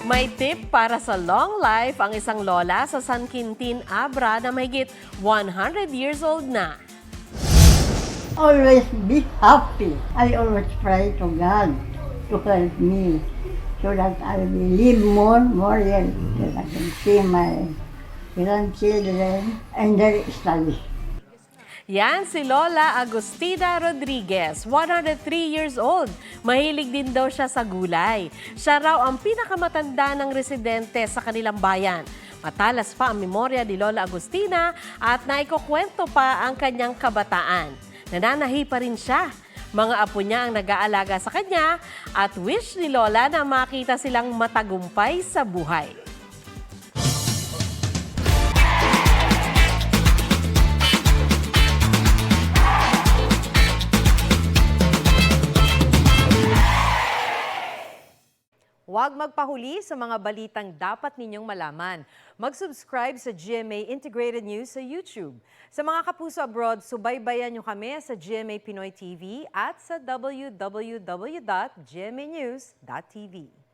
May tip para sa long life ang isang lola sa San Quintin, Abra na mahigit 100 years old na. Always be happy. I always pray to God to help me so that I will live more years, that I can see my grandchildren and their studies. Yan si Lola Agustina Rodriguez, 103 years old. Mahilig din daw siya sa gulay. Siya raw ang pinakamatanda ng residente sa kanilang bayan. Matalas pa ang memorya ni Lola Agustina at naikukwento pa ang kanyang kabataan. Nananahi pa rin siya. Mga apo niya ang nag-aalaga sa kanya at wish ni Lola na makita silang matagumpay sa buhay. Huwag magpahuli sa mga balitang dapat ninyong malaman. Mag-subscribe sa GMA Integrated News sa YouTube. Sa mga kapuso abroad, subaybayan nyo kami sa GMA Pinoy TV at sa www.gmanews.tv.